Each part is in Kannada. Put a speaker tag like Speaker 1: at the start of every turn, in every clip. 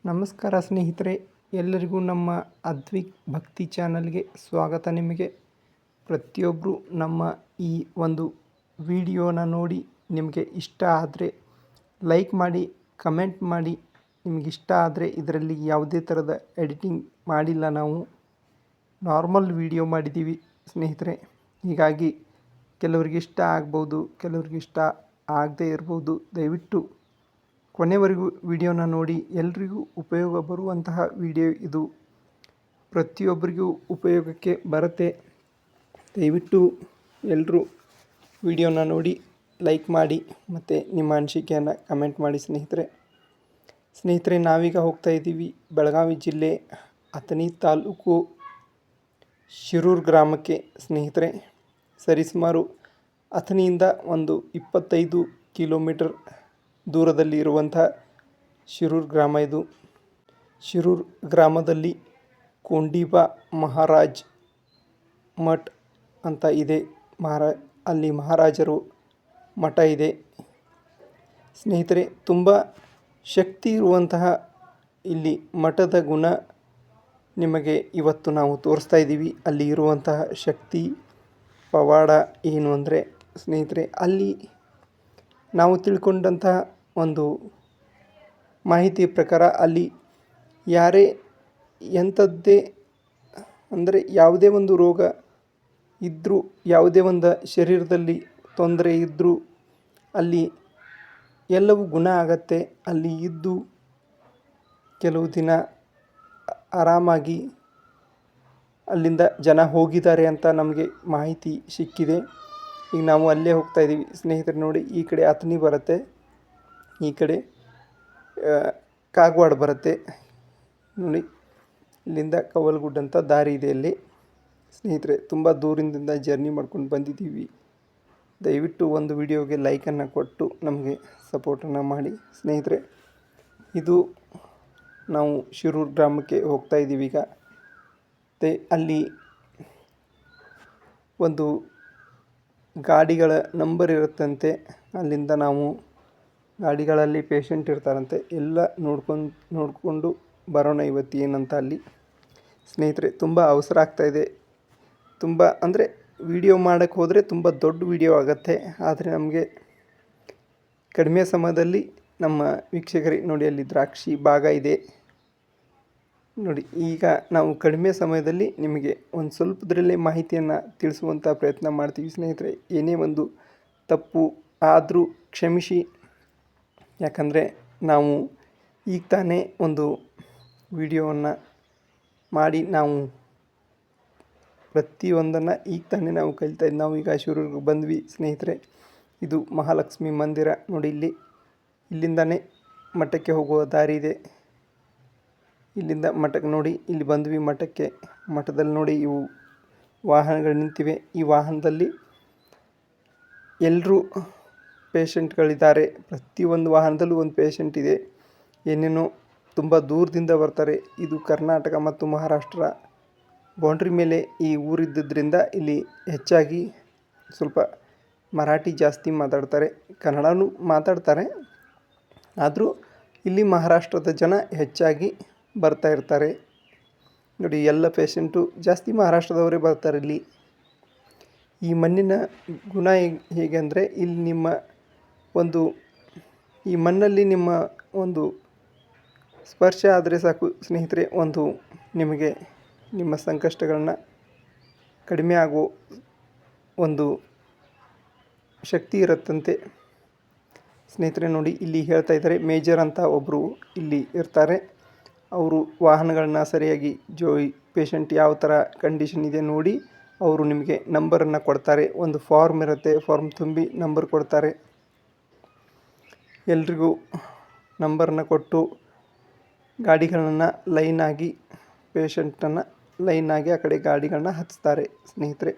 Speaker 1: ನಮಸ್ಕಾರ ಸ್ನೇಹಿತರೆ, ಎಲ್ಲರಿಗೂ ನಮ್ಮ ಅದ್ವಿಕ್ ಭಕ್ತಿ ಚಾನಲ್ಗೆ ಸ್ವಾಗತ. ನಿಮಗೆ ಪ್ರತಿಯೊಬ್ಬರು ನಮ್ಮ ಈ ಒಂದು ವಿಡಿಯೋನ ನೋಡಿ ನಿಮಗೆ ಇಷ್ಟ ಆದರೆ ಲೈಕ್ ಮಾಡಿ, ಕಮೆಂಟ್ ಮಾಡಿ. ನಿಮಗಿಷ್ಟ ಆದರೆ ಇದರಲ್ಲಿ ಯಾವುದೇ ಥರದ ಎಡಿಟಿಂಗ್ ಮಾಡಿಲ್ಲ, ನಾವು ನಾರ್ಮಲ್ ವಿಡಿಯೋ ಮಾಡಿದ್ದೀವಿ ಸ್ನೇಹಿತರೆ. ಹೀಗಾಗಿ ಕೆಲವರಿಗೆ ಇಷ್ಟ ಆಗ್ಬೋದು, ಕೆಲವರಿಗೆ ಇಷ್ಟ ಆಗದೇ ಇರ್ಬೋದು. ದಯವಿಟ್ಟು ಕೊನೆವರೆಗೂ ವಿಡಿಯೋನ ನೋಡಿ. ಎಲ್ರಿಗೂ ಉಪಯೋಗ ಬರುವಂತಹ ವಿಡಿಯೋ ಇದು, ಪ್ರತಿಯೊಬ್ಬರಿಗೂ ಉಪಯೋಗಕ್ಕೆ ಬರುತ್ತೆ. ದಯವಿಟ್ಟು ಎಲ್ಲರೂ ವಿಡಿಯೋನ ನೋಡಿ ಲೈಕ್ ಮಾಡಿ ಮತ್ತು ನಿಮ್ಮ ಅನಿಸಿಕೆಯನ್ನು ಕಮೆಂಟ್ ಮಾಡಿ ಸ್ನೇಹಿತರೆ. ನಾವೀಗ ಹೋಗ್ತಾ ಇದ್ದೀವಿ ಬೆಳಗಾವಿ ಜಿಲ್ಲೆ ಅಥಣಿ ತಾಲೂಕು ಶಿರೂರು ಗ್ರಾಮಕ್ಕೆ ಸ್ನೇಹಿತರೆ. ಸರಿಸುಮಾರು ಅಥಣಿಯಿಂದ ಒಂದು 25 ಕಿಲೋಮೀಟರ್ ದೂರದಲ್ಲಿ ಇರುವಂಥ ಶಿರೂರು ಗ್ರಾಮ ಇದು. ಶಿರೂರು ಗ್ರಾಮದಲ್ಲಿ ಕೊಂಡೀಬಾ ಮಹಾರಾಜ್ ಮಠ ಅಂತ ಇದೆ. ಅಲ್ಲಿ ಮಹಾರಾಜರು ಮಠ ಇದೆ ಸ್ನೇಹಿತರೆ. ತುಂಬ ಶಕ್ತಿ ಇರುವಂತಹ ಇಲ್ಲಿ ಮಠದ ಗುಣ ನಿಮಗೆ ಇವತ್ತು ನಾವು ತೋರಿಸ್ತಾ ಇದ್ದೀವಿ. ಅಲ್ಲಿ ಇರುವಂತಹ ಶಕ್ತಿ ಪವಾಡ ಏನು ಅಂದರೆ ಸ್ನೇಹಿತರೆ, ಅಲ್ಲಿ ನಾವು ತಿಳ್ಕೊಂಡಂತಹ ಒಂದು ಮಾಹಿತಿ ಪ್ರಕಾರ ಅಲ್ಲಿ ಯಾರೇ ಎಂಥದ್ದೇ ಅಂದರೆ ಯಾವುದೇ ಒಂದು ರೋಗ ಇದ್ದರೂ, ಯಾವುದೇ ಒಂದು ಶರೀರದಲ್ಲಿ ತೊಂದರೆ ಇದ್ದರೂ ಅಲ್ಲಿ ಎಲ್ಲವೂ ಗುಣ ಆಗತ್ತೆ. ಅಲ್ಲಿ ಇದ್ದು ಕೆಲವು ದಿನ ಆರಾಮಾಗಿ ಅಲ್ಲಿಂದ ಜನ ಹೋಗಿದ್ದಾರೆ ಅಂತ ನಮಗೆ ಮಾಹಿತಿ ಸಿಕ್ಕಿದೆ. ಈಗ ನಾವು ಅಲ್ಲೇ ಹೋಗ್ತಾ ಇದ್ದೀವಿ ಸ್ನೇಹಿತರೆ. ನೋಡಿ, ಈ ಕಡೆ ಅಥಣಿ ಬರುತ್ತೆ, ಈ ಕಡೆ ಕಾಗವಾಡ ಬರುತ್ತೆ. ನೋಡಿ, ಇಲ್ಲಿಂದ ಕವಲ್ಗುಡ್ಡ ಅಂತ ದಾರಿ ಇದೆ ಇಲ್ಲಿ ಸ್ನೇಹಿತರೆ. ತುಂಬ ದೂರದಿಂದ ಜರ್ನಿ ಮಾಡ್ಕೊಂಡು ಬಂದಿದ್ದೀವಿ. ದಯವಿಟ್ಟು ಒಂದು ವಿಡಿಯೋಗೆ ಲೈಕನ್ನು ಕೊಟ್ಟು ನಮಗೆ ಸಪೋರ್ಟನ್ನು ಮಾಡಿ ಸ್ನೇಹಿತರೆ. ಇದು ನಾವು ಶಿರೂರು ಗ್ರಾಮಕ್ಕೆ ಹೋಗ್ತಾ ಇದ್ದೀವಿ ಈಗ. ಅಲ್ಲಿ ಒಂದು ಗಾಡಿಗಳ ನಂಬರ್ ಇರುತ್ತಂತೆ. ಅಲ್ಲಿಂದ ನಾವು ಗಾಡಿಗಳಲ್ಲಿ ಪೇಷಂಟ್ ಇರ್ತಾರಂತೆ, ಎಲ್ಲ ನೋಡಿಕೊಂಡು ಬರೋಣ ಇವತ್ತು ಏನಂತ ಅಲ್ಲಿ ಸ್ನೇಹಿತರೆ. ತುಂಬ ಅವಸರ ಆಗ್ತಾಯಿದೆ. ತುಂಬ ಅಂದರೆ ವಿಡಿಯೋ ಮಾಡೋಕ್ಕೆ ಹೋದರೆ ತುಂಬ ದೊಡ್ಡ ವಿಡಿಯೋ ಆಗುತ್ತೆ. ಆದರೆ ನಮಗೆ ಕಡಿಮೆ ಸಮಯದಲ್ಲಿ ನಮ್ಮ ವೀಕ್ಷಕರಿಗೆ ನೋಡಿ, ಅಲ್ಲಿ ದ್ರಾಕ್ಷಿ ಭಾಗ ಇದೆ ನೋಡಿ. ಈಗ ನಾವು ಕಡಿಮೆ ಸಮಯದಲ್ಲಿ ನಿಮಗೆ ಒಂದು ಸ್ವಲ್ಪದರಲ್ಲೇ ಮಾಹಿತಿಯನ್ನು ತಿಳಿಸುವಂಥ ಪ್ರಯತ್ನ ಮಾಡ್ತೀವಿ ಸ್ನೇಹಿತರೆ. ಏನೇ ಒಂದು ತಪ್ಪು ಆದರೂ ಕ್ಷಮಿಸಿ. ಯಾಕಂದರೆ ನಾವು ಈಗ ತಾನೇ ಒಂದು ವಿಡಿಯೋವನ್ನು ಮಾಡಿ ನಾವು ಪ್ರತಿಯೊಂದನ್ನು ಈಗ ತಾನೇ ನಾವು ಕಲಿತಾ ಇದ್ದು. ನಾವು ಈಗ ಶಿರೂರಿಗೆ ಬಂದ್ವಿ ಸ್ನೇಹಿತರೆ. ಇದು ಮಹಾಲಕ್ಷ್ಮಿ ಮಂದಿರ ನೋಡಿ. ಇಲ್ಲಿಂದನೇ ಮಠಕ್ಕೆ ಹೋಗುವ ದಾರಿ ಇದೆ. ಇಲ್ಲಿಂದ ಮಠಕ್ಕೆ ನೋಡಿ, ಇಲ್ಲಿ ಬಂದ್ವಿ ಮಠಕ್ಕೆ. ಮಠದಲ್ಲಿ ನೋಡಿ, ಇವು ವಾಹನಗಳು ನಿಂತಿವೆ. ಈ ವಾಹನದಲ್ಲಿ ಎಲ್ಲರೂ ಪೇಷಂಟ್ಗಳಿದ್ದಾರೆ. ಪ್ರತಿಯೊಂದು ವಾಹನದಲ್ಲೂ ಒಂದು ಪೇಷಂಟ್ ಇದೆ. ಏನೇನೋ ತುಂಬ ದೂರದಿಂದ ಬರ್ತಾರೆ. ಇದು ಕರ್ನಾಟಕ ಮತ್ತು ಮಹಾರಾಷ್ಟ್ರ ಬೌಂಡ್ರಿ ಮೇಲೆ ಈ ಊರಿದ್ದರಿಂದ ಇಲ್ಲಿ ಹೆಚ್ಚಾಗಿ ಸ್ವಲ್ಪ ಮರಾಠಿ ಜಾಸ್ತಿ ಮಾತಾಡ್ತಾರೆ, ಕನ್ನಡನೂ ಮಾತಾಡ್ತಾರೆ. ಆದರೂ ಇಲ್ಲಿ ಮಹಾರಾಷ್ಟ್ರದ ಜನ ಹೆಚ್ಚಾಗಿ ಬರ್ತಾ ಇರ್ತಾರೆ ನೋಡಿ. ಎಲ್ಲ ಪೇಷಂಟು ಜಾಸ್ತಿ ಮಹಾರಾಷ್ಟ್ರದವರೇ ಬರ್ತಾರೆ ಇಲ್ಲಿ. ಈ ಮಣ್ಣಿನ ಗುಣ ಹೇಗೆ ಅಂದರೆ, ಇಲ್ಲಿ ನಿಮ್ಮ ಒಂದು ಈ ಮಣ್ಣಲ್ಲಿ ನಿಮ್ಮ ಒಂದು ಸ್ಪರ್ಶ ಆದರೆ ಸಾಕು ಸ್ನೇಹಿತರೆ, ಒಂದು ನಿಮಗೆ ನಿಮ್ಮ ಸಂಕಷ್ಟಗಳನ್ನ ಕಡಿಮೆ ಆಗೋ ಒಂದು ಶಕ್ತಿ ಇರುತ್ತಂತೆ ಸ್ನೇಹಿತರೆ. ನೋಡಿ, ಇಲ್ಲಿ ಹೇಳ್ತಾ ಇದ್ದಾರೆ, ಮೇಜರ್ ಅಂತ ಒಬ್ಬರು ಇಲ್ಲಿ ಇರ್ತಾರೆ. ಅವರು ವಾಹನಗಳನ್ನ ಸರಿಯಾಗಿ ಪೇಷಂಟ್ ಯಾವ ಥರ ಕಂಡೀಷನ್ ಇದೆ ನೋಡಿ ಅವರು ನಿಮಗೆ ನಂಬರನ್ನು ಕೊಡ್ತಾರೆ. ಒಂದು ಫಾರ್ಮ್ ಇರುತ್ತೆ, ಫಾರ್ಮ್ ತುಂಬಿ ನಂಬರ್ ಕೊಡ್ತಾರೆ. ಎಲ್ರಿಗೂ ನಂಬರನ್ನು ಕೊಟ್ಟು ಗಾಡಿಗಳನ್ನು ಲೈನಾಗಿ, ಪೇಷಂಟನ್ನು ಲೈನಾಗಿ ಆ ಕಡೆ ಗಾಡಿಗಳನ್ನ ಹಚ್ತಾರೆ ಸ್ನೇಹಿತರೆ.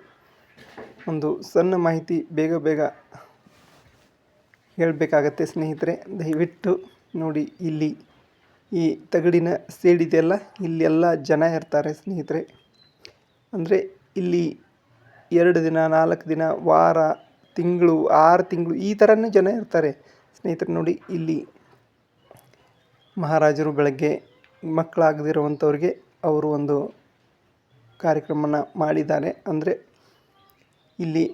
Speaker 1: ಒಂದು ಸಣ್ಣ ಮಾಹಿತಿ ಬೇಗ ಹೇಳಬೇಕಾಗತ್ತೆ ಸ್ನೇಹಿತರೆ. ದಯವಿಟ್ಟು ನೋಡಿ, ಇಲ್ಲಿ ಈ ತಗಡಿನ ಸೇಡಿದೆಯಲ್ಲ, ಇಲ್ಲೆಲ್ಲ ಜನ ಇರ್ತಾರೆ ಸ್ನೇಹಿತರೆ. ಅಂದರೆ ಇಲ್ಲಿ 2 ದಿನ, 4 ದಿನ, ವಾರ, ತಿಂಗಳು, 6 ತಿಂಗಳು ಈ ಥರನೇ ಜನ ಇರ್ತಾರೆ ಸ್ನೇಹಿತರೆ. ನೋಡಿ, ಇಲ್ಲಿ ಮಹಾರಾಜರು ಬೆಳಗ್ಗೆ ಮಕ್ಕಳಾಗದಿರುವಂಥವ್ರಿಗೆ ಅವರು ಒಂದು ಕಾರ್ಯಕ್ರಮನ ಮಾಡಿದ್ದಾರೆ. ಅಂದರೆ ಇಲ್ಲಿ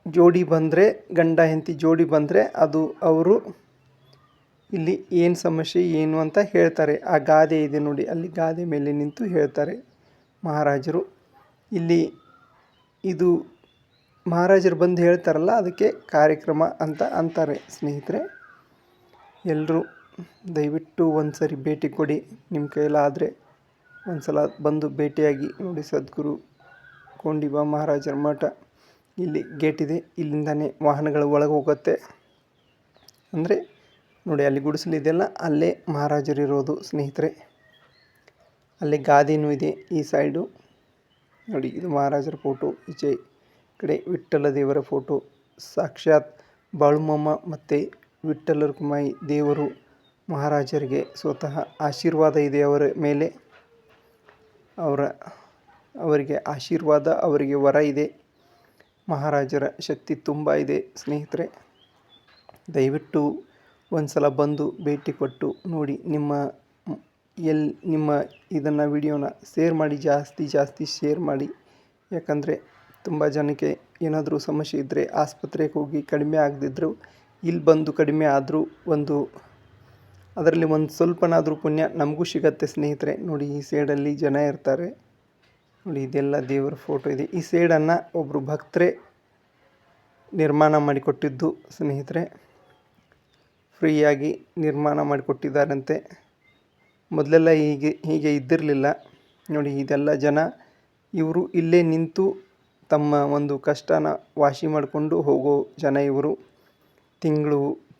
Speaker 1: ಜೋಡಿ ಬಂದರೆ, ಗಂಡ ಹೆಂಡತಿ ಜೋಡಿ ಬಂದರೆ ಅದು ಅವರು ಇಲ್ಲಿ ಏನು ಸಮಸ್ಯೆ ಏನು ಅಂತ ಹೇಳ್ತಾರೆ. ಆ ಗಾದೆ ಇದೆ ನೋಡಿ, ಅಲ್ಲಿ ಗಾದೆ ಮೇಲೆ ನಿಂತು ಹೇಳ್ತಾರೆ ಮಹಾರಾಜರು. ಇಲ್ಲಿ ಇದು ಮಹಾರಾಜರು ಬಂದು ಹೇಳ್ತಾರಲ್ಲ, ಅದಕ್ಕೆ ಕಾರ್ಯಕ್ರಮ ಅಂತ ಅಂತಾರೆ ಸ್ನೇಹಿತರೆ. ಎಲ್ಲರೂ ದಯವಿಟ್ಟು ಒಂದು ಸರಿ ಭೇಟಿ ಕೊಡಿ. ನಿಮ್ಮ ಕೈಲಾದರೆ ಒಂದು ಸಲ ಬಂದು ಭೇಟಿಯಾಗಿ ನೋಡಿ. ಸದ್ಗುರು ಕೊಂಡೀಬಾ ಮಹಾರಾಜರ ಮಠ. ಇಲ್ಲಿ ಗೇಟ್ ಇದೆ, ಇಲ್ಲಿಂದನೇ ವಾಹನಗಳು ಒಳಗೆ ಹೋಗುತ್ತೆ. ಅಂದರೆ ನೋಡಿ, ಅಲ್ಲಿ ಗುಡಿಸಲಿದೆಯಲ್ಲ, ಅಲ್ಲೇ ಮಹಾರಾಜರಿರೋದು ಸ್ನೇಹಿತರೆ. ಅಲ್ಲೇ ಗಾದಿನೂ ಇದೆ ಈ ಸೈಡು ನೋಡಿ. ಇದು ಮಹಾರಾಜರ ಫೋಟೋ. ಈಚೆ ಕಡೆ ವಿಠ್ಠಲ ದೇವರ ಫೋಟೋ. ಸಾಕ್ಷಾತ್ ಬಾಳುಮಮ್ಮ ಮತ್ತು ವಿಠ್ಠಲ ರುಕ್ಮಾಯಿ ದೇವರು ಮಹಾರಾಜರಿಗೆ ಸ್ವತಃ ಆಶೀರ್ವಾದ ಇದೆ ಅವರ ಮೇಲೆ. ಅವರಿಗೆ ಆಶೀರ್ವಾದ, ಅವರಿಗೆ ವರ ಇದೆ. ಮಹಾರಾಜರ ಶಕ್ತಿ ತುಂಬ ಇದೆ ಸ್ನೇಹಿತರೆ. ದಯವಿಟ್ಟು ಒಂದು ಸಲ ಬಂದು ಭೇಟಿ ಕೊಟ್ಟು ನೋಡಿ. ನಿಮ್ಮ ಇದನ್ನು ವಿಡಿಯೋನ ಶೇರ್ ಮಾಡಿ, ಜಾಸ್ತಿ ಶೇರ್ ಮಾಡಿ. ಯಾಕಂದರೆ ತುಂಬ ಜನಕ್ಕೆ ಏನಾದರೂ ಸಮಸ್ಯೆ ಇದ್ದರೆ, ಆಸ್ಪತ್ರೆಗೆ ಹೋಗಿ ಕಡಿಮೆ ಆಗದಿದ್ದರೂ ಇಲ್ಲಿ ಬಂದು ಕಡಿಮೆ ಆದರೂ ಅದರಲ್ಲಿ ಒಂದು ಸ್ವಲ್ಪನಾದರೂ ಪುಣ್ಯ ನಮಗೂ ಸಿಗತ್ತೆ ಸ್ನೇಹಿತರೆ. ನೋಡಿ, ಈ ಸೈಡಲ್ಲಿ ಜನ ಇರ್ತಾರೆ ನೋಡಿ. ಇದೆಲ್ಲ ದೇವರ ಫೋಟೋ ಇದೆ. ಈ ಸೈಡನ್ನು ಒಬ್ಬರು ಭಕ್ತರೇ ನಿರ್ಮಾಣ ಮಾಡಿಕೊಟ್ಟಿದ್ದು ಸ್ನೇಹಿತರೆ. ಫ್ರೀಯಾಗಿ ನಿರ್ಮಾಣ ಮಾಡಿಕೊಟ್ಟಿದ್ದಾರಂತೆ. ಮೊದಲೆಲ್ಲ ಹೀಗೆ ಇದ್ದಿರಲಿಲ್ಲ ನೋಡಿ. ಇದೆಲ್ಲ ಜನ ಇವರು ಇಲ್ಲೇ ನಿಂತು ತಮ್ಮ ಒಂದು ಕಷ್ಟನ ವಾಸಿ ಮಾಡಿಕೊಂಡು ಹೋಗೋ ಜನ ಇವರು.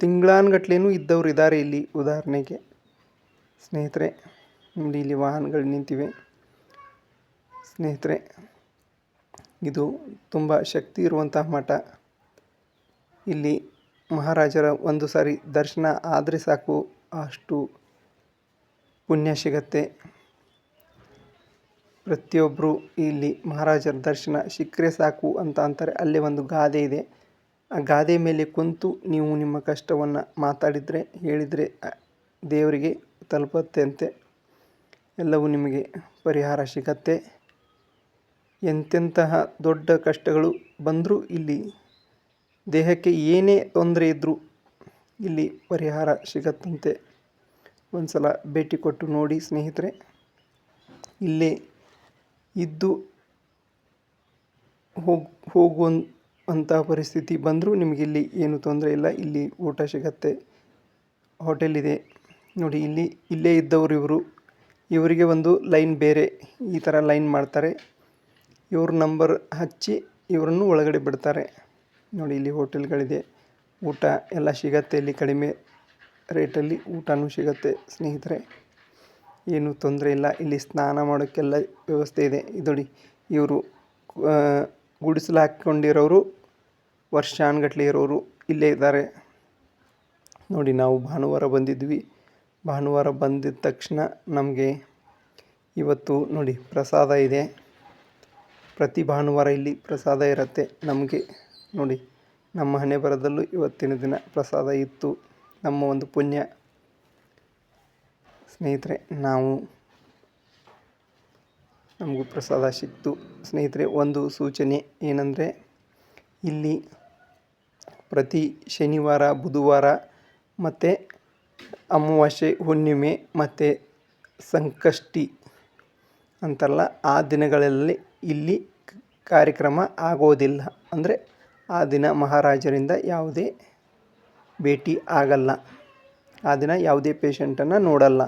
Speaker 1: ತಿಂಗಳಾನುಗಟ್ಲೆನೂ ಇದ್ದವರು ಇದ್ದಾರೆ ಇಲ್ಲಿ. ಉದಾಹರಣೆಗೆ ಸ್ನೇಹಿತರೆ ನೋಡಿ, ಇಲ್ಲಿ ವಾಹನಗಳು ನಿಂತಿವೆ ಸ್ನೇಹಿತರೆ. ಇದು ತುಂಬ ಶಕ್ತಿ ಇರುವಂತಹ ಮಠ. ಇಲ್ಲಿ ಮಹಾರಾಜರ ಒಂದು ಸಾರಿ ದರ್ಶನ ಆದರೆ ಸಾಕು, ಅಷ್ಟು ಪುಣ್ಯ ಸಿಗತ್ತೆ. ಪ್ರತಿಯೊಬ್ಬರು ಇಲ್ಲಿ ಮಹಾರಾಜರ ದರ್ಶನ ಸಿಕ್ಕರೆ ಸಾಕು ಅಂತ ಅಂತಾರೆ. ಅಲ್ಲೇ ಒಂದು ಗಾದೆ ಇದೆ. ಆ ಗಾದೆ ಮೇಲೆ ಕುಂತು ನೀವು ನಿಮ್ಮ ಕಷ್ಟವನ್ನು ಮಾತಾಡಿದರೆ, ಹೇಳಿದರೆ ದೇವರಿಗೆ ತಲುಪತ್ತೆ ಅಂತೆ. ಎಲ್ಲವೂ ನಿಮಗೆ ಪರಿಹಾರ ಸಿಗತ್ತೆ. ಎಂತೆಂತಹ ದೊಡ್ಡ ಕಷ್ಟಗಳು ಬಂದರೂ ಇಲ್ಲಿ ದೇಹಕ್ಕೆ ಏನೇ ತೊಂದರೆ ಇದ್ದರೂ ಇಲ್ಲಿ ಪರಿಹಾರ ಸಿಗತ್ತಂತೆ. ಒಂದು ಸಲ ಭೇಟಿ ಕೊಟ್ಟು ನೋಡಿ ಸ್ನೇಹಿತರೆ. ಇಲ್ಲೇ ಇದ್ದು ಹೋಗುವಂಥ ಪರಿಸ್ಥಿತಿ ಬಂದರೂ ನಿಮಗಿಲ್ಲಿ ಏನು ತೊಂದರೆ ಇಲ್ಲ. ಇಲ್ಲಿ ಊಟ ಸಿಗತ್ತೆ, ಹೋಟೆಲ್ ಇದೆ ನೋಡಿ. ಇಲ್ಲೇ ಇದ್ದವರು ಇವರಿಗೆ ಒಂದು ಲೈನ್ ಬೇರೆ ಈ ಥರ ಲೈನ್ ಮಾಡ್ತಾರೆ. ಇವ್ರ ನಂಬರ್ ಹಚ್ಚಿ ಇವರನ್ನು ಒಳಗಡೆ ಬಿಡ್ತಾರೆ ನೋಡಿ. ಇಲ್ಲಿ ಹೋಟೆಲ್ಗಳಿದೆ, ಊಟ ಎಲ್ಲ ಸಿಗತ್ತೆ. ಇಲ್ಲಿ ಕಡಿಮೆ ರೇಟಲ್ಲಿ ಊಟನೂ ಸಿಗತ್ತೆ ಸ್ನೇಹಿತರೆ. ಏನೂ ತೊಂದರೆ ಇಲ್ಲ. ಇಲ್ಲಿ ಸ್ನಾನ ಮಾಡೋಕ್ಕೆಲ್ಲ ವ್ಯವಸ್ಥೆ ಇದೆ. ಇದು ನೋಡಿ, ಇವರು ಗುಡಿಸಲು ಹಾಕ್ಕೊಂಡಿರೋರು, ವರ್ಷಾನುಗಟ್ಲೆ ಇರೋರು ಇಲ್ಲೇ ಇದ್ದಾರೆ ನೋಡಿ. ನಾವು ಭಾನುವಾರ ಬಂದಿದ್ವಿ. ಭಾನುವಾರ ಬಂದಿದ್ದ ತಕ್ಷಣ ನಮಗೆ ಇವತ್ತು ನೋಡಿ ಪ್ರಸಾದ ಇದೆ. ಪ್ರತಿ ಭಾನುವಾರ ಇಲ್ಲಿ ಪ್ರಸಾದ ಇರುತ್ತೆ ನಮಗೆ ನೋಡಿ. ನಮ್ಮ ಹಣೆ ಬರದಲ್ಲೂ ಇವತ್ತಿನ ದಿನ ಪ್ರಸಾದ ಇತ್ತು. ನಮ್ಮ ಒಂದು ಪುಣ್ಯ ಸ್ನೇಹಿತರೆ. ನಮಗೂ ಪ್ರಸಾದ ಸಿಕ್ತು ಸ್ನೇಹಿತರೆ. ಒಂದು ಸೂಚನೆ ಏನಂದರೆ, ಇಲ್ಲಿ ಪ್ರತಿ ಶನಿವಾರ, ಬುಧವಾರ ಮತ್ತು ಅಮಾವಾಸ್ಯೆ, ಹುಣ್ಣಿಮೆ ಮತ್ತು ಸಂಕಷ್ಟಿ ಅಂತಾರಲ್ಲ, ಆ ದಿನಗಳಲ್ಲಿ ಇಲ್ಲಿ ಕಾರ್ಯಕ್ರಮ ಆಗೋದಿಲ್ಲ. ಅಂದರೆ ಆ ದಿನ ಮಹಾರಾಜರಿಂದ ಯಾವುದೇ ಭೇಟಿ ಆಗಲ್ಲ. ಆ ದಿನ ಯಾವುದೇ ಪೇಷಂಟನ್ನು ನೋಡಲ್ಲ.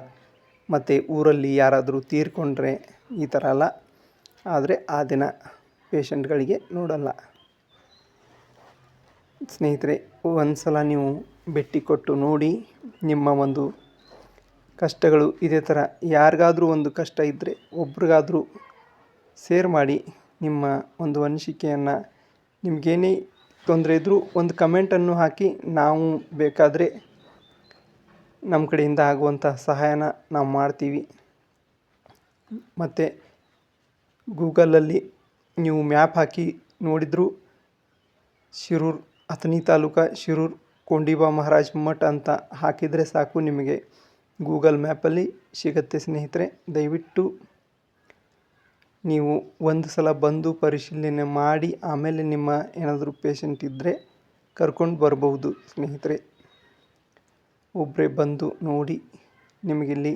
Speaker 1: ಮತ್ತು ಊರಲ್ಲಿ ಯಾರಾದರೂ ತೀರ್ಕೊಂಡ್ರೆ ಈ ಥರ ಎಲ್ಲ ಆದರೆ ಆ ದಿನ ಪೇಷಂಟ್ಗಳಿಗೆ ನೋಡಲ್ಲ ಸ್ನೇಹಿತರೆ. ಒಂದು ಸಲ ನೀವು ಭೇಟಿ ಕೊಟ್ಟು ನೋಡಿ. ನಿಮ್ಮ ಒಂದು ಕಷ್ಟಗಳು ಇದೇ ಥರ ಯಾರಿಗಾದರೂ ಒಂದು ಕಷ್ಟ ಇದ್ದರೆ ಒಬ್ರಿಗಾದರೂ ಶೇರ್ ಮಾಡಿ. ನಿಮ್ಮ ಒಂದು ಅನಿಸಿಕೆಯನ್ನು, ನಿಮಗೇನೇ ತೊಂದರೆ ಇದ್ದರೂ ಒಂದು ಕಮೆಂಟನ್ನು ಹಾಕಿ. ನಾವು ಬೇಕಾದರೆ ನಮ್ಮ ಕಡೆಯಿಂದ ಆಗುವಂಥ ಸಹಾಯನ ನಾವು ಮಾಡ್ತೀವಿ. ಮತ್ತು ಗೂಗಲಲ್ಲಿ ನೀವು ಮ್ಯಾಪ್ ಹಾಕಿ ನೋಡಿದರೂ ಶಿರೂರು, ಅಥಣಿ ತಾಲೂಕು ಶಿರೂರು ಕೊಂಡೀಬಾ ಮಹಾರಾಜ ಮಠ ಅಂತ ಹಾಕಿದರೆ ಸಾಕು, ನಿಮಗೆ ಗೂಗಲ್ ಮ್ಯಾಪಲ್ಲಿ ಸಿಗುತ್ತೆ ಸ್ನೇಹಿತರೆ. ದಯವಿಟ್ಟು ನೀವು ಒಂದು ಸಲ ಬಂದು ಪರಿಶೀಲನೆ ಮಾಡಿ ಆಮೇಲೆ ನಿಮ್ಮ ಏನಾದರೂ ಪೇಷಂಟ್ ಇದ್ದರೆ ಕರ್ಕೊಂಡು ಬರ್ಬೋದು ಸ್ನೇಹಿತರೆ. ಒಬ್ಬರೇ ಬಂದು ನೋಡಿ ನಿಮಗಿಲ್ಲಿ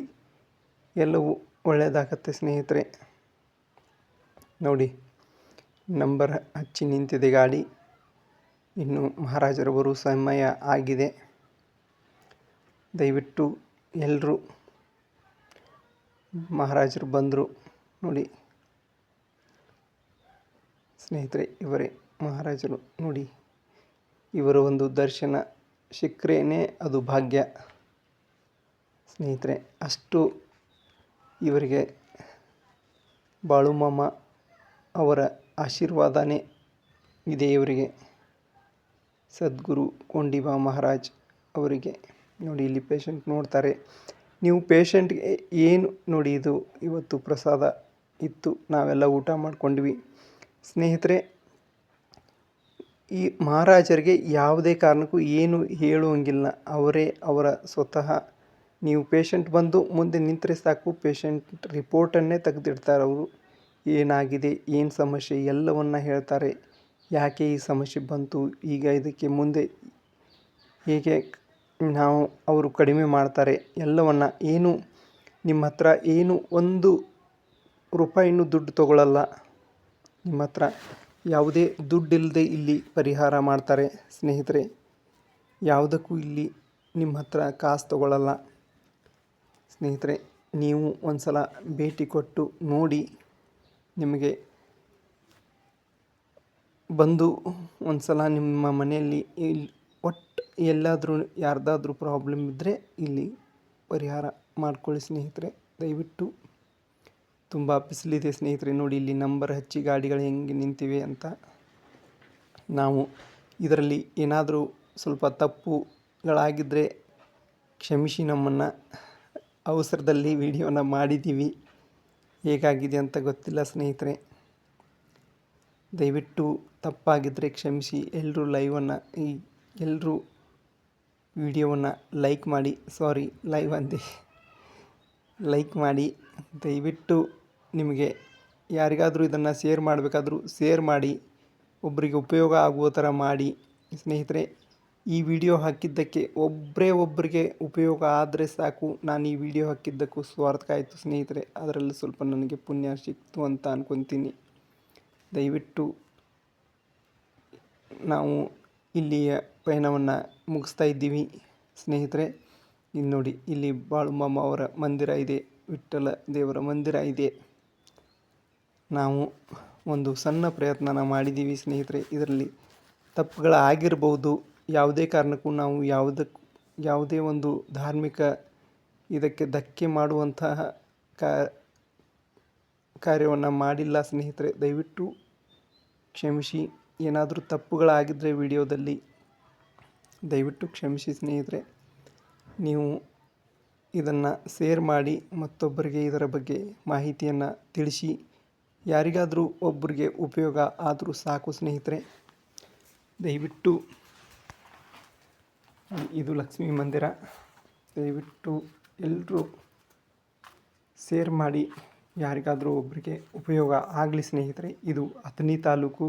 Speaker 1: ಎಲ್ಲವೂ ಒಳ್ಳೆಯದಾಗತ್ತೆ ಸ್ನೇಹಿತರೆ. ನೋಡಿ, ನಂಬರ್ ಹಚ್ಚಿ ನಿಂತಿದೆ ಗಾಡಿ. ಇನ್ನು ಮಹಾರಾಜರವರು ಸಮಯ ಆಗಿದೆ. ದಯವಿಟ್ಟು ಎಲ್ಲರೂ ಮಹಾರಾಜರು ಬಂದರು ನೋಡಿ ಸ್ನೇಹಿತರೆ. ಇವರೇ ಮಹಾರಾಜರು ನೋಡಿ. ಇವರ ಒಂದು ದರ್ಶನ ಸಿಕ್ಕರೇನೆ ಅದು ಭಾಗ್ಯ ಸ್ನೇಹಿತರೆ. ಅಷ್ಟು ಇವರಿಗೆ ಬಾಳುಮಾಮ ಅವರ ಆಶೀರ್ವಾದನೇ ಇದೆ ಇವರಿಗೆ. ಸದ್ಗುರು ಕೊಂಡೀಬಾ ಮಹಾರಾಜ್ ಅವರಿಗೆ ನೋಡಿ ಇಲ್ಲಿ ಪೇಷಂಟ್ ನೋಡ್ತಾರೆ. ನೀವು ಪೇಷಂಟ್ಗೆ ಏನು ನೋಡಿ, ಇದು ಇವತ್ತು ಪ್ರಸಾದ ಇತ್ತು, ನಾವೆಲ್ಲ ಊಟ ಮಾಡ್ಕೊಂಡ್ವಿ ಸ್ನೇಹಿತರೆ. ಈ ಮಹಾರಾಜರಿಗೆ ಯಾವುದೇ ಕಾರಣಕ್ಕೂ ಏನು ಹೇಳುವಂಗಿಲ್ಲ. ಅವರ ಸ್ವತಃ ನೀವು ಪೇಷಂಟ್ ಬಂದು ಮುಂದೆ ನಿಂತರೆ ಸಾಕು, ಪೇಷಂಟ್ ರಿಪೋರ್ಟನ್ನೇ ತೆಗೆದಿಡ್ತಾರೆ ಅವರು. ಏನಾಗಿದೆ, ಏನು ಸಮಸ್ಯೆ ಎಲ್ಲವನ್ನು ಹೇಳ್ತಾರೆ. ಯಾಕೆ ಈ ಸಮಸ್ಯೆ ಬಂತು, ಈಗ ಇದಕ್ಕೆ ಮುಂದೆ ಹೇಗೆ ಅವರು ಕಡಿಮೆ ಮಾಡ್ತಾರೆ ಎಲ್ಲವನ್ನು. ಏನು ನಿಮ್ಮ ಹತ್ರ ಏನು ಒಂದು ರೂಪಾಯಿನೂ ದುಡ್ಡು ತಗೊಳ್ಳಲ್ಲ. ನಿಮ್ಮ ಹತ್ರ ಯಾವುದೇ ದುಡ್ಡಿಲ್ಲದೆ ಇಲ್ಲಿ ಪರಿಹಾರ ಮಾಡ್ತಾರೆ ಸ್ನೇಹಿತರೆ. ಯಾವುದಕ್ಕೂ ಇಲ್ಲಿ ನಿಮ್ಮ ಹತ್ರ ಕಾಸು ತಗೊಳ್ಳಲ್ಲ ಸ್ನೇಹಿತರೆ. ನೀವು ಒಂದು ಸಲ ಭೇಟಿ ಕೊಟ್ಟು ನೋಡಿ. ನಿಮಗೆ ಬಂದು ಒಂದು ಸಲ ನಿಮ್ಮ ಮನೆಯಲ್ಲಿ ಒಟ್ಟು ಎಲ್ಲಾದರೂ ಯಾರ್ದಾದ್ರೂ ಪ್ರಾಬ್ಲಮ್ ಇದ್ದರೆ ಇಲ್ಲಿ ಪರಿಹಾರ ಮಾಡ್ಕೊಳ್ಳಿ ಸ್ನೇಹಿತರೆ. ದಯವಿಟ್ಟು ತುಂಬ ಬಿಸಿಲಿದೆ ಸ್ನೇಹಿತರೆ. ನೋಡಿ ಇಲ್ಲಿ ನಂಬರ್ ಹಚ್ಚಿ ಗಾಡಿಗಳು ಹೆಂಗೆ ನಿಂತಿವೆ ಅಂತ. ನಾವು ಇದರಲ್ಲಿ ಏನಾದರೂ ಸ್ವಲ್ಪ ತಪ್ಪುಗಳಾಗಿದ್ದರೆ ಕ್ಷಮಿಸಿ ನಮ್ಮನ್ನು. ಅವಸರದಲ್ಲಿ ವಿಡಿಯೋನ ಮಾಡಿದ್ದೀವಿ, ಹೇಗಾಗಿದೆ ಅಂತ ಗೊತ್ತಿಲ್ಲ ಸ್ನೇಹಿತರೆ. ದಯವಿಟ್ಟು ತಪ್ಪಾಗಿದ್ದರೆ ಕ್ಷಮಿಸಿ. ಎಲ್ಲರೂ ಎಲ್ಲರೂ ವಿಡಿಯೋವನ್ನು ಲೈಕ್ ಮಾಡಿ. ಲೈಕ್ ಮಾಡಿ. ದಯವಿಟ್ಟು ನಿಮಗೆ ಯಾರಿಗಾದರೂ ಇದನ್ನು ಶೇರ್ ಮಾಡಬೇಕಾದ್ರೂ ಶೇರ್ ಮಾಡಿ. ಒಬ್ಬರಿಗೆ ಉಪಯೋಗ ಆಗುವ ಥರ ಮಾಡಿ ಸ್ನೇಹಿತರೆ. ಈ ವಿಡಿಯೋ ಹಾಕಿದ್ದಕ್ಕೆ ಒಬ್ಬರಿಗೆ ಉಪಯೋಗ ಆದರೆ ಸಾಕು. ನಾನು ಈ ವಿಡಿಯೋ ಹಾಕಿದ್ದಕ್ಕೂ ಸ್ವಾರ್ಥಕ ಆಯಿತು ಸ್ನೇಹಿತರೆ. ಅದರಲ್ಲಿ ಸ್ವಲ್ಪ ನನಗೆ ಪುಣ್ಯ ಸಿಕ್ತು ಅಂತ ಅಂದ್ಕೊತೀನಿ. ದಯವಿಟ್ಟು ನಾವು ಇಲ್ಲಿಯ ಪಯಣವನ್ನು ಮುಗಿಸ್ತಾ ಇದ್ದೀವಿ ಸ್ನೇಹಿತರೆ. ಇಲ್ಲಿ ನೋಡಿ, ಇಲ್ಲಿ ಬಾಳುಮಾಮ ಅವರ ಮಂದಿರ ಇದೆ, ವಿಠ್ಠಲ ದೇವರ ಮಂದಿರ ಇದೆ. ನಾವು ಒಂದು ಸಣ್ಣ ಪ್ರಯತ್ನನ ಮಾಡಿದ್ದೀವಿ ಸ್ನೇಹಿತರೆ. ಇದರಲ್ಲಿ ತಪ್ಪುಗಳಾಗಿರ್ಬೋದು. ಯಾವುದೇ ಕಾರಣಕ್ಕೂ ನಾವು ಯಾವುದೇ ಒಂದು ಧಾರ್ಮಿಕ ಇದಕ್ಕೆ ಧಕ್ಕೆ ಮಾಡುವಂತಹ ಕಾರ್ಯವನ್ನು ಮಾಡಿಲ್ಲ ಸ್ನೇಹಿತರೆ. ದಯವಿಟ್ಟು ಕ್ಷಮಿಸಿ. ಏನಾದರೂ ತಪ್ಪುಗಳಾಗಿದ್ದರೆ ವಿಡಿಯೋದಲ್ಲಿ ದಯವಿಟ್ಟು ಕ್ಷಮಿಸಿ ಸ್ನೇಹಿತರೆ. ನೀವು ಇದನ್ನು ಶೇರ್ ಮಾಡಿ, ಮತ್ತೊಬ್ಬರಿಗೆ ಇದರ ಬಗ್ಗೆ ಮಾಹಿತಿಯನ್ನು ತಿಳಿಸಿ. ಯಾರಿಗಾದರೂ ಒಬ್ಬರಿಗೆ ಉಪಯೋಗ ಆದರೂ ಸಾಕು ಸ್ನೇಹಿತರೆ. ದಯವಿಟ್ಟು ಇದು ಲಕ್ಷ್ಮೀ ಮಂದಿರ. ದಯವಿಟ್ಟು ಎಲ್ಲರೂ ಶೇರ್ ಮಾಡಿ, ಯಾರಿಗಾದರೂ ಒಬ್ಬರಿಗೆ ಉಪಯೋಗ ಆಗಲಿ ಸ್ನೇಹಿತರೆ. ಇದು ಅಥಣಿ ತಾಲೂಕು,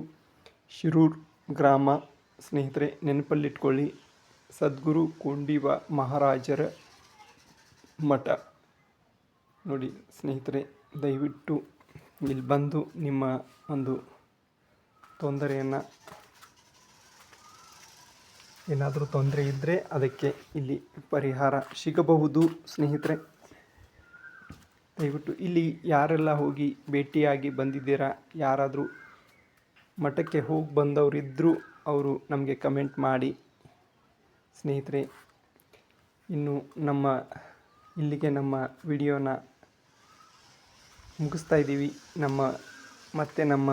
Speaker 1: ಶಿರೂರು ಗ್ರಾಮ ಸ್ನೇಹಿತರೆ. ನೆನಪಲ್ಲಿಟ್ಕೊಳ್ಳಿ, ಸದ್ಗುರು ಕೊಂಡೀಬಾ ಮಹಾರಾಜರ ಮಠ ನೋಡಿ ಸ್ನೇಹಿತರೆ. ದಯವಿಟ್ಟು ಇಲ್ಲಿ ಬಂದು ನಿಮ್ಮ ಒಂದು ತೊಂದರೆಯನ್ನು, ಏನಾದರೂ ತೊಂದರೆ ಇದ್ದರೆ ಅದಕ್ಕೆ ಇಲ್ಲಿ ಪರಿಹಾರ ಸಿಗಬಹುದು ಸ್ನೇಹಿತರೆ. ದಯವಿಟ್ಟು ಇಲ್ಲಿ ಯಾರೆಲ್ಲ ಹೋಗಿ ಭೇಟಿಯಾಗಿ ಬಂದಿದ್ದೀರಾ, ಯಾರಾದರೂ ಮಠಕ್ಕೆ ಹೋಗಿ ಬಂದವರಿದ್ದರೂ ಅವರು ನಮಗೆ ಕಮೆಂಟ್ ಮಾಡಿ ಸ್ನೇಹಿತರೆ. ಇನ್ನು ಇಲ್ಲಿಗೆ ನಮ್ಮ ವಿಡಿಯೋನ ಮುಗಿಸ್ತಾ ಇದ್ದೀವಿ. ಮತ್ತೆ ನಮ್ಮ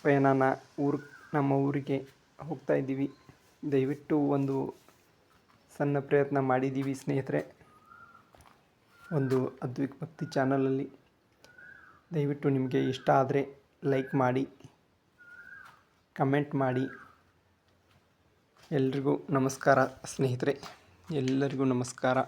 Speaker 1: ಪಯಣನ ನಮ್ಮ ಊರಿಗೆ ಹೋಗ್ತಾ ಇದ್ದೀವಿ. ದಯವಿಟ್ಟು ಒಂದು ಸಣ್ಣ ಪ್ರಯತ್ನ ಮಾಡಿದ್ದೀವಿ ಸ್ನೇಹಿತರೆ, ಒಂದು ಅದ್ವಿಕ್ ಭಕ್ತಿ ಚಾನಲಲ್ಲಿ. ದಯವಿಟ್ಟು ನಿಮಗೆ ಇಷ್ಟ ಆದರೆ ಲೈಕ್ ಮಾಡಿ, ಕಮೆಂಟ್ ಮಾಡಿ. ಎಲ್ರಿಗೂ ನಮಸ್ಕಾರ ಸ್ನೇಹಿತರೆ, ಎಲ್ಲರಿಗೂ ನಮಸ್ಕಾರ.